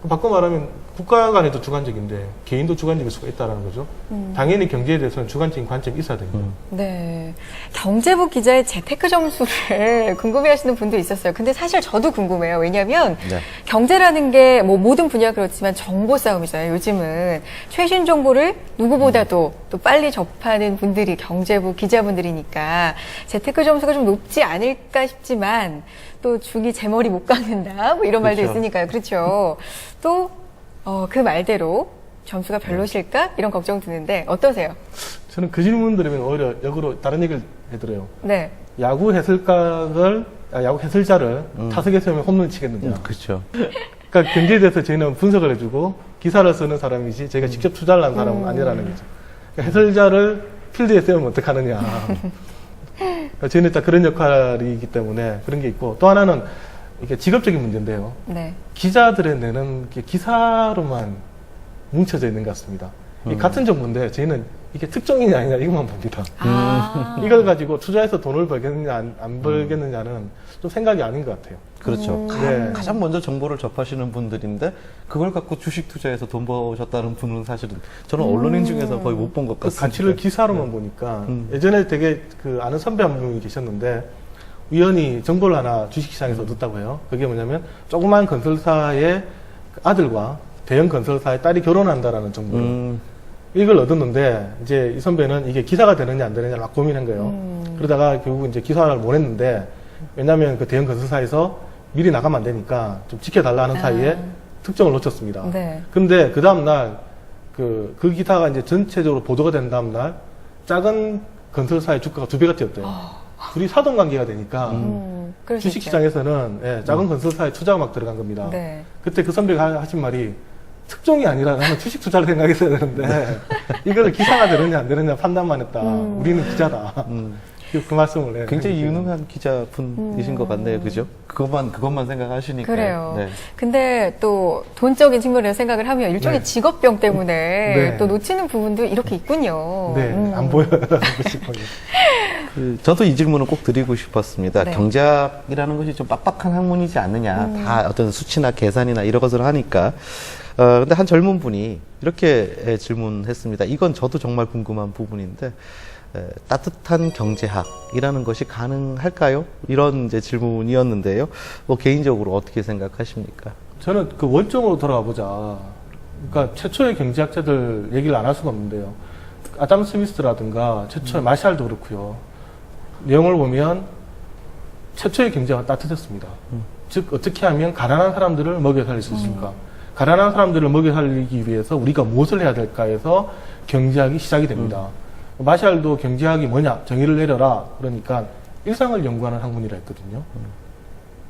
Speaker 8: 바꿔 말하면 국가 간에도 주관적인데 개인도 주관적일 수가 있다는 거죠. 당연히 경제에 대해서는 주관적인 관점이 있어야 됩니다.
Speaker 1: 네. 경제부 기자의 재테크 점수를 궁금해하시는 분도 있었어요. 근데 사실 저도 궁금해요. 왜냐하면
Speaker 7: 네.
Speaker 1: 경제라는 게 뭐 모든 분야 그렇지만 정보 싸움이잖아요. 요즘은 최신 정보를 누구보다도 또 빨리 접하는 분들이 경제부 기자분들이니까 재테크 점수가 좀 높지 않을까 싶지만 또 중이 제 머리 못 깎는다 뭐 이런 말도
Speaker 7: 그렇죠.
Speaker 1: 있으니까요. 그렇죠. 또 그 말대로 점수가 별로실까 이런 걱정 드는데 어떠세요?
Speaker 8: 저는 그 질문 들으면 오히려 역으로 다른 얘기를 해드려요.
Speaker 1: 네.
Speaker 8: 야구 해설자를 타석에 세우면 홈런 치겠느냐.
Speaker 7: 그렇죠.
Speaker 8: 그러니까 경제에 대해서 저희는 분석을 해주고 기사를 쓰는 사람이지 저희가 직접 투자를 하는 사람은 아니라는 거죠. 그러니까 해설자를 필드에 세우면 어떡하느냐. 그러니까 저희는 딱 그런 역할이기 때문에 그런 게 있고 또 하나는 이게 직업적인 문제인데요.
Speaker 1: 네.
Speaker 8: 기자들의 뇌는 기사로만 뭉쳐져 있는 것 같습니다. 이 같은 정보인데 저희는 이게 특정이냐 아니냐 이것만 봅니다. 이걸 가지고 투자해서 돈을 벌겠느냐 안 벌겠느냐는 좀 생각이 아닌 것 같아요.
Speaker 7: 그렇죠.
Speaker 8: 네.
Speaker 7: 가장 먼저 정보를 접하시는 분들인데 그걸 갖고 주식 투자해서 돈 버셨다는 분은 사실은 저는 언론인 중에서 거의 못 본 것
Speaker 8: 그
Speaker 7: 같습니다.
Speaker 8: 가치를 기사로만 보니까 예전에 되게 그 아는 선배 한 분이 계셨는데 우연히 정보를 하나 주식시장에서 얻었다고 해요. 그게 뭐냐면 조그만 건설사의 아들과 대형 건설사의 딸이 결혼한다라는 정보를 이걸 얻었는데 이제 이 선배는 이게 기사가 되느냐 안 되느냐 막 고민한 거예요. 그러다가 결국 이제 기사를 못 했는데 왜냐하면 그 대형 건설사에서 미리 나가면 안 되니까 좀 지켜달라는 사이에 특정을 놓쳤습니다.
Speaker 1: 네.
Speaker 8: 근데 그 다음날 그 기사가 이제 전체적으로 보도가 된 다음날 작은 건설사의 주가가 2배가 뛰었대요. 둘이 사돈 관계가 되니까
Speaker 1: 그럴 수 있죠.
Speaker 8: 주식시장에서는 예, 작은 건설사에 투자가 막 들어간 겁니다.
Speaker 1: 네.
Speaker 8: 그때 그 선배가 하신 말이 특종이 아니라 나는 주식 투자를 생각했어야 되는데 이거를 기사가 되느냐 안 되느냐 판단만 했다. 우리는 기자다. 그 말씀을 네,
Speaker 7: 굉장히
Speaker 8: 해주세요.
Speaker 7: 유능한 기자분이신 것 같네요. 그죠? 그것만 생각하시니까.
Speaker 1: 그래요.
Speaker 7: 네.
Speaker 1: 근데 또 돈적인 측면에서 생각을 하면 일종의
Speaker 8: 네.
Speaker 1: 직업병 때문에
Speaker 8: 네.
Speaker 1: 또 놓치는 부분도 이렇게 있군요.
Speaker 8: 네, 안 보여요. 싶어요.
Speaker 7: 저도 이 질문을 꼭 드리고 싶었습니다.
Speaker 1: 네.
Speaker 7: 경제학이라는 것이 좀 빡빡한 학문이지 않느냐. 다 어떤 수치나 계산이나 이런 것을 하니까. 근데 한 젊은 분이 이렇게 질문했습니다. 이건 저도 정말 궁금한 부분인데, 따뜻한 경제학이라는 것이 가능할까요? 이런 이제 질문이었는데요. 뭐 개인적으로 어떻게 생각하십니까?
Speaker 8: 저는 그 원점으로 돌아가 보자. 그러니까 최초의 경제학자들 얘기를 안 할 수가 없는데요. 아담 스미스라든가 최초의 마샬도 그렇고요. 내용을 보면 최초의 경제가 따뜻했습니다. 즉 어떻게 하면 가난한 사람들을 먹여 살릴 수 있을까? 가난한 사람들을 먹여 살리기 위해서 우리가 무엇을 해야 될까 해서 경제학이 시작이 됩니다. 마샬도 경제학이 뭐냐 정의를 내려라 그러니까 일상을 연구하는 학문이라 했거든요.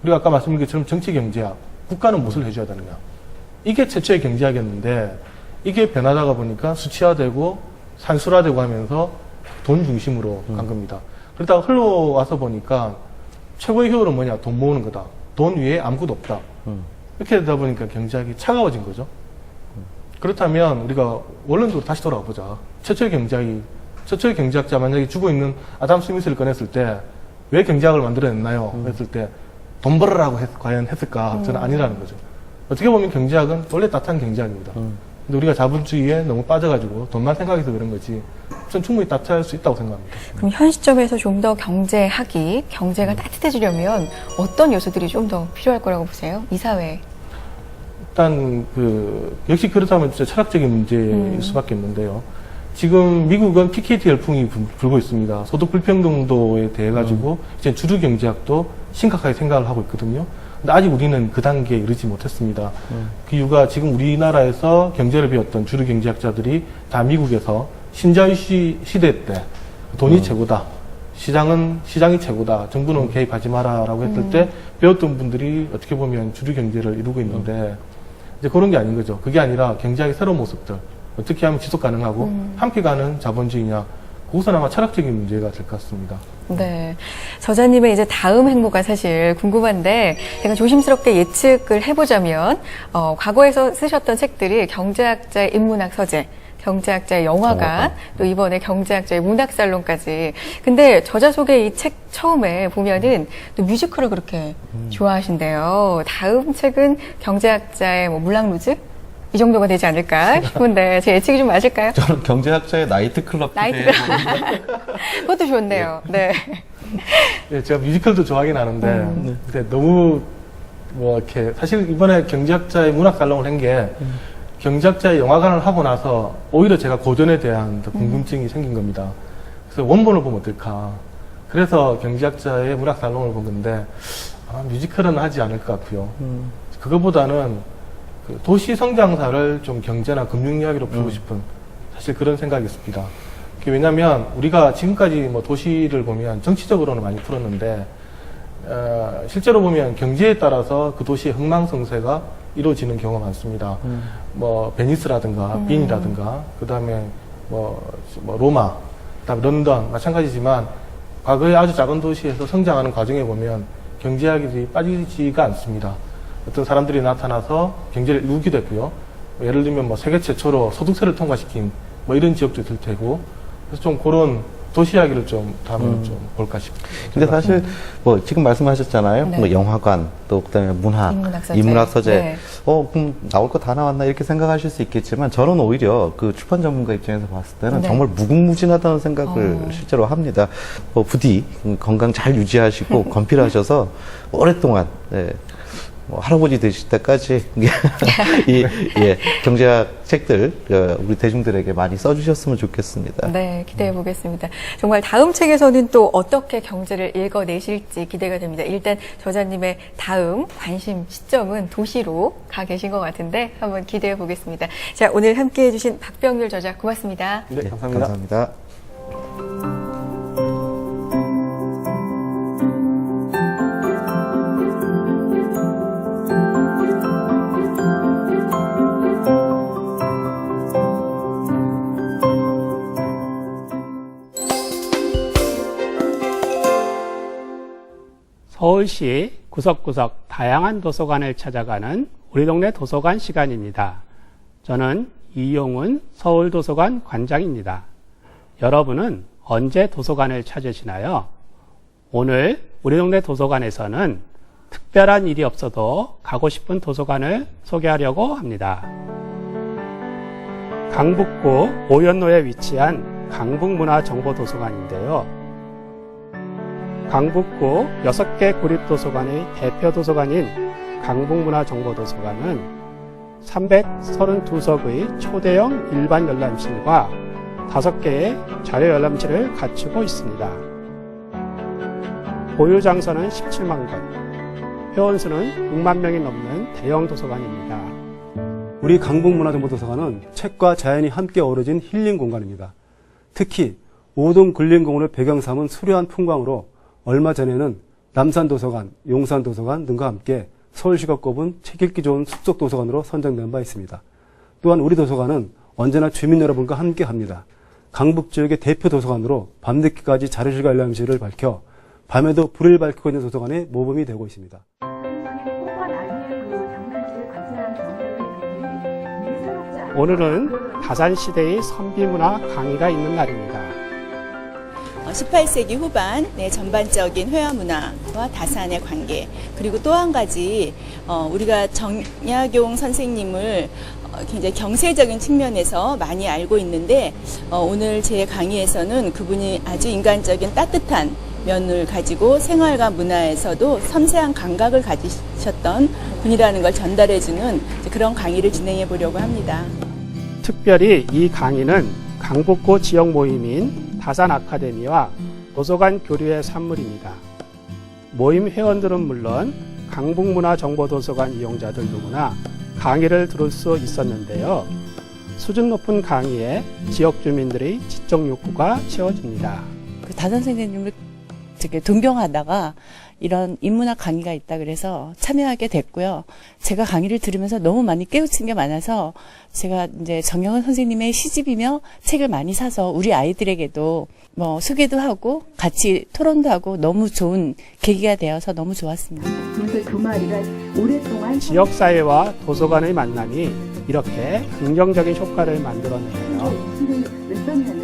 Speaker 8: 우리가 아까 말씀드린 것처럼 정치 경제학, 국가는 무엇을 해줘야 되느냐 이게 최초의 경제학이었는데 이게 변하다가 보니까 수치화되고 산술화되고 하면서 돈 중심으로 간 겁니다. 그러다가 흘러와서 보니까 최고의 효율은 뭐냐? 돈 모으는 거다. 돈 위에 아무것도 없다. 이렇게 되다 보니까 경제학이 차가워진 거죠. 그렇다면 우리가 원론적으로 다시 돌아가 보자. 최초의 경제학자 만약에 죽어 있는 아담 스미스를 꺼냈을 때 왜 경제학을 만들어냈나요? 했을 때 돈 벌으라고 과연 했을까? 저는 아니라는 거죠. 어떻게 보면 경제학은 원래 따뜻한 경제학입니다. 근데 우리가 자본주의에 너무 빠져가지고 돈만 생각해서 그런 거지. 전 충분히 따뜻할 수 있다고 생각합니다.
Speaker 1: 그럼 현 시점에서 좀 더 경제가 따뜻해지려면 어떤 요소들이 좀 더 필요할 거라고 보세요? 이 사회에.
Speaker 8: 일단 역시 그렇다면 진짜 철학적인 문제일 수밖에 없는데요. 지금 미국은 PKT 열풍이 불고 있습니다. 소득 불평등도에 대해 가지고 이제 주류 경제학도 심각하게 생각을 하고 있거든요. 근데 아직 우리는 그 단계에 이르지 못했습니다. 그 이유가 지금 우리나라에서 경제를 배웠던 주류 경제학자들이 다 미국에서 신자유주의 시대 때 돈이 최고다. 시장이 최고다. 정부는 개입하지 마라라고 했을 때 배웠던 분들이 어떻게 보면 주류 경제를 이루고 있는데 이제 그런 게 아닌 거죠. 그게 아니라 경제학의 새로운 모습들. 어떻게 하면 지속 가능하고 함께 가는 자본주의냐. 그것은 아마 철학적인 문제가 될 것 같습니다.
Speaker 1: 네. 저자님의 이제 다음 행보가 사실 궁금한데, 제가 조심스럽게 예측을 해보자면, 과거에서 쓰셨던 책들이 경제학자의 인문학 서재, 경제학자의 영화관, 또 이번에 경제학자의 문학살롱까지. 근데 저자 소개 이 책 처음에 보면은 또 뮤지컬을 그렇게 좋아하신대요. 다음 책은 경제학자의 물랑루즈? 이 정도가 되지 않을까 싶은데 제 예측이 좀 맞을까요?
Speaker 7: 저는 경제학자의 나이트클럽
Speaker 1: 나이트클럽. 그것도 좋네요. 네.
Speaker 8: 예, 제가 뮤지컬도 좋아하긴 하는데, 근데 너무, 뭐, 이렇게, 사실 이번에 경제학자의 문학살롱을 한 게, 경제학자의 영화관을 하고 나서, 오히려 제가 고전에 대한 더 궁금증이 생긴 겁니다. 그래서 원본을 보면 어떨까. 그래서 경제학자의 문학살롱을 본 건데, 아마 뮤지컬은 하지 않을 것 같고요. 그거보다는, 그 도시 성장사를 좀 경제나 금융 이야기로 풀고 싶은, 사실 그런 생각이 있습니다. 왜냐면 우리가 지금까지 뭐 도시를 보면 정치적으로는 많이 풀었는데 실제로 보면 경제에 따라서 그 도시의 흥망성쇠가 이루어지는 경우가 많습니다. 뭐 베니스라든가 빈이라든가 그다음에 뭐 로마, 그다음에 런던 마찬가지지만 과거의 아주 작은 도시에서 성장하는 과정에 보면 경제 이야기들이 빠지지가 않습니다. 어떤 사람들이 나타나서 경제를 이루기도 했고요. 예를 들면 뭐 세계 최초로 소득세를 통과시킨 뭐 이런 지역도 있을 테고. 그래서 좀 그런 도시 이야기를 좀 다음에 좀 볼까 싶습니다.
Speaker 7: 근데 사실 뭐 지금 말씀하셨잖아요.
Speaker 1: 네.
Speaker 7: 뭐 영화관 또 그다음에 문학,
Speaker 1: 인문학
Speaker 7: 인문학
Speaker 1: 서재.
Speaker 7: 서재.
Speaker 1: 네.
Speaker 7: 그럼 나올 거 다 나왔나 이렇게 생각하실 수 있겠지만 저는 오히려 그 출판 전문가 입장에서 봤을 때는
Speaker 1: 네.
Speaker 7: 정말 무궁무진하다는 생각을 실제로 합니다. 부디 건강 잘 유지하시고 건필하셔서 오랫동안 할아버지 되실 때까지 경제학 책들 우리 대중들에게 많이 써주셨으면 좋겠습니다.
Speaker 1: 네, 기대해 보겠습니다. 정말 다음 책에서는 또 어떻게 경제를 읽어내실지 기대가 됩니다. 일단 저자님의 다음 관심 시점은 도시로 가 계신 것 같은데 한번 기대해 보겠습니다. 자, 오늘 함께해 주신 박병률 저자 고맙습니다.
Speaker 8: 네, 감사합니다.
Speaker 7: 감사합니다.
Speaker 11: 서울시 구석구석 다양한 도서관을 찾아가는 우리 동네 도서관 시간입니다. 저는 이용훈 서울도서관 관장입니다. 여러분은 언제 도서관을 찾으시나요? 오늘 우리 동네 도서관에서는 특별한 일이 없어도 가고 싶은 도서관을 소개하려고 합니다. 강북구 오연로에 위치한 강북문화정보도서관인데요. 강북구 6개 구립도서관의 대표 도서관인 강북문화정보도서관은 332석의 초대형 일반 열람실과 5개의 자료 열람실을 갖추고 있습니다. 보유 장서는 17만 권, 회원수는 6만 명이 넘는 대형 도서관입니다.
Speaker 12: 우리 강북문화정보도서관은 책과 자연이 함께 어우러진 힐링 공간입니다. 특히 5동 근린공원을 배경 삼은 수려한 풍광으로 얼마 전에는 남산도서관, 용산도서관 등과 함께 서울시가 꼽은 책 읽기 좋은 숲속도서관으로 선정된 바 있습니다. 또한 우리 도서관은 언제나 주민 여러분과 함께합니다. 강북 지역의 대표 도서관으로 밤늦게까지 자료실과 열람실을 밝혀 밤에도 불을 밝히고 있는 도서관의 모범이 되고 있습니다.
Speaker 11: 오늘은 다산시대의 선비문화 강의가 있는 날입니다.
Speaker 13: 18세기 후반 전반적인 회화문화와 다산의 관계, 그리고 또 한 가지 우리가 정약용 선생님을 굉장히 경세적인 측면에서 많이 알고 있는데 오늘 제 강의에서는 그분이 아주 인간적인 따뜻한 면을 가지고 생활과 문화에서도 섬세한 감각을 가지셨던 분이라는 걸 전달해주는 그런 강의를 진행해 보려고 합니다.
Speaker 11: 특별히 이 강의는 강북구 지역 모임인 다산 아카데미와 도서관 교류의 산물입니다. 모임 회원들은 물론 강북문화정보도서관 이용자들 누구나 강의를 들을 수 있었는데요. 수준 높은 강의에 지역 주민들의 지적 욕구가 채워집니다.
Speaker 13: 다산 선생님을 되게 존경하다가 이런 인문학 강의가 있다 그래서 참여하게 됐고요. 제가 강의를 들으면서 너무 많이 깨우친 게 많아서 제가 이제 정영은 선생님의 시집이며 책을 많이 사서 우리 아이들에게도 뭐 소개도 하고 같이 토론도 하고 너무 좋은 계기가 되어서 너무 좋았습니다. 그래서 두 마리가 오랫동안
Speaker 11: 지역사회와 도서관의 만남이 이렇게 긍정적인 효과를 만들어내요.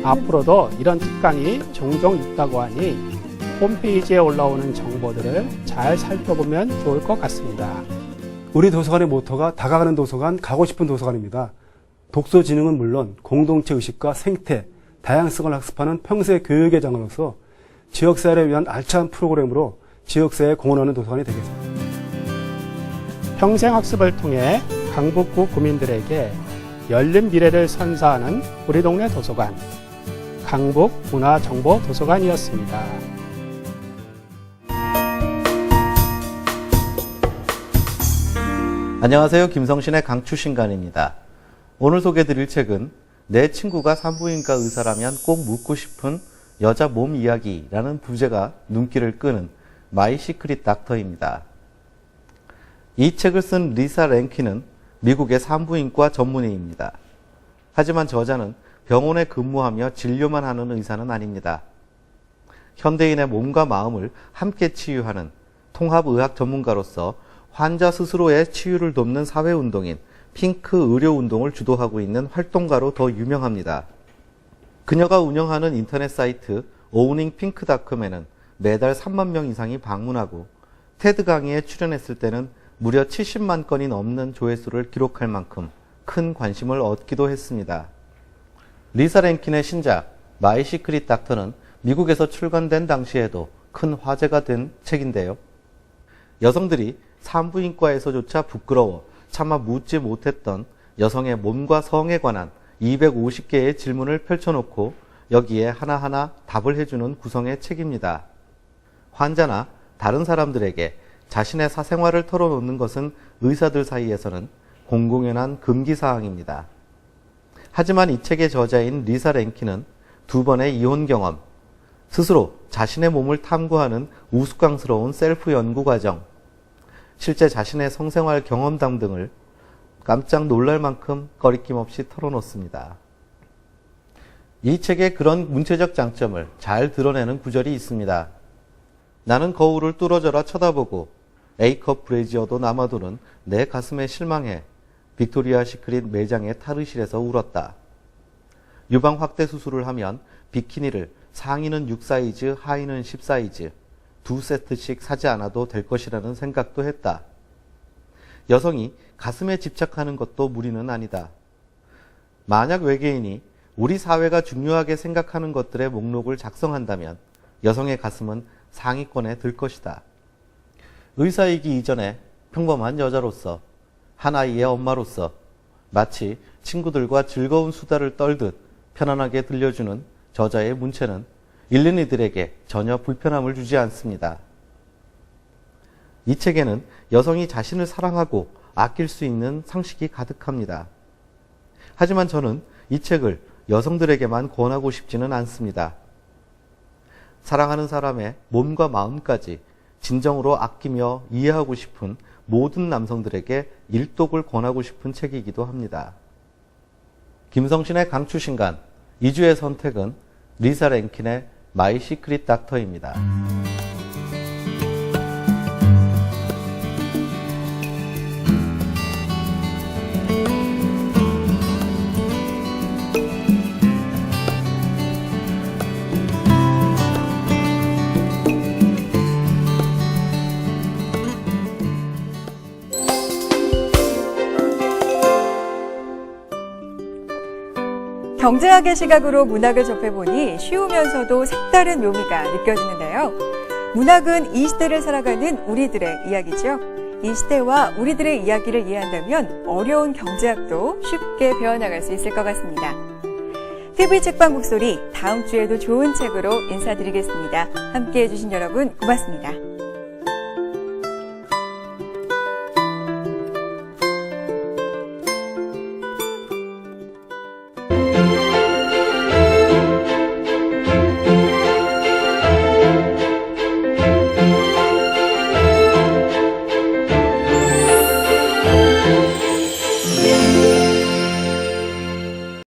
Speaker 11: 앞으로도 이런 특강이 종종 있다고 하니 홈페이지에 올라오는 정보들을 잘 살펴보면 좋을 것 같습니다.
Speaker 12: 우리 도서관의 모토가 다가가는 도서관, 가고 싶은 도서관입니다. 독서 진흥은 물론 공동체 의식과 생태, 다양성을 학습하는 평생 교육의 장으로서 지역사회를 위한 알찬 프로그램으로 지역사회에 공헌하는 도서관이 되겠습니다.
Speaker 11: 평생학습을 통해 강북구 구민들에게 열린 미래를 선사하는 우리 동네 도서관, 강북문화정보도서관이었습니다.
Speaker 7: 안녕하세요. 김성신의 강추신간입니다. 오늘 소개해드릴 책은 내 친구가 산부인과 의사라면 꼭 묻고 싶은 여자 몸 이야기라는 부제가 눈길을 끄는 마이 시크릿 닥터입니다. 이 책을 쓴 리사 랭킨은 미국의 산부인과 전문의입니다. 하지만 저자는 병원에 근무하며 진료만 하는 의사는 아닙니다. 현대인의 몸과 마음을 함께 치유하는 통합의학 전문가로서 환자 스스로의 치유를 돕는 사회운동인 핑크 의료운동을 주도하고 있는 활동가로 더 유명합니다. 그녀가 운영하는 인터넷 사이트 오우닝핑크닷컴에는 매달 3만 명 이상이 방문하고 테드 강의에 출연했을 때는 무려 70만 건이 넘는 조회수를 기록할 만큼 큰 관심을 얻기도 했습니다. 리사 랭킨의 신작 마이 시크릿 닥터는 미국에서 출간된 당시에도 큰 화제가 된 책인데요. 여성들이 산부인과에서조차 부끄러워 차마 묻지 못했던 여성의 몸과 성에 관한 250개의 질문을 펼쳐놓고 여기에 하나하나 답을 해주는 구성의 책입니다. 환자나 다른 사람들에게 자신의 사생활을 털어놓는 것은 의사들 사이에서는 공공연한 금기사항입니다. 하지만 이 책의 저자인 리사 랭킨은 2번의 이혼 경험, 스스로 자신의 몸을 탐구하는 우스꽝스러운 셀프 연구 과정, 실제 자신의 성생활 경험담 등을 깜짝 놀랄 만큼 거리낌 없이 털어놓습니다. 이 책의 그런 문체적 장점을 잘 드러내는 구절이 있습니다. 나는 거울을 뚫어져라 쳐다보고 A컵 브래지어도 남아도는 내 가슴에 실망해 빅토리아 시크릿 매장의 탈의실에서 울었다. 유방 확대 수술을 하면 비키니를 상의는 6사이즈, 하의는 10사이즈, 2세트씩 사지 않아도 될 것이라는 생각도 했다. 여성이 가슴에 집착하는 것도 무리는 아니다. 만약 외계인이 우리 사회가 중요하게 생각하는 것들의 목록을 작성한다면 여성의 가슴은 상위권에 들 것이다. 의사이기 이전에 평범한 여자로서, 한 아이의 엄마로서 마치 친구들과 즐거운 수다를 떨듯 편안하게 들려주는 저자의 문체는 읽는 이들에게 전혀 불편함을 주지 않습니다. 이 책에는 여성이 자신을 사랑하고 아낄 수 있는 상식이 가득합니다. 하지만 저는 이 책을 여성들에게만 권하고 싶지는 않습니다. 사랑하는 사람의 몸과 마음까지 진정으로 아끼며 이해하고 싶은 모든 남성들에게 일독을 권하고 싶은 책이기도 합니다. 김성신의 강추신간 2주의 선택은 리사 랭킨의 마이 시크릿 닥터입니다.
Speaker 1: 경제학의 시각으로 문학을 접해보니 쉬우면서도 색다른 묘미가 느껴지는데요. 문학은 이 시대를 살아가는 우리들의 이야기죠. 이 시대와 우리들의 이야기를 이해한다면 어려운 경제학도 쉽게 배워나갈 수 있을 것 같습니다. TV 책방 북소리 다음 주에도 좋은 책으로 인사드리겠습니다. 함께해 주신 여러분 고맙습니다.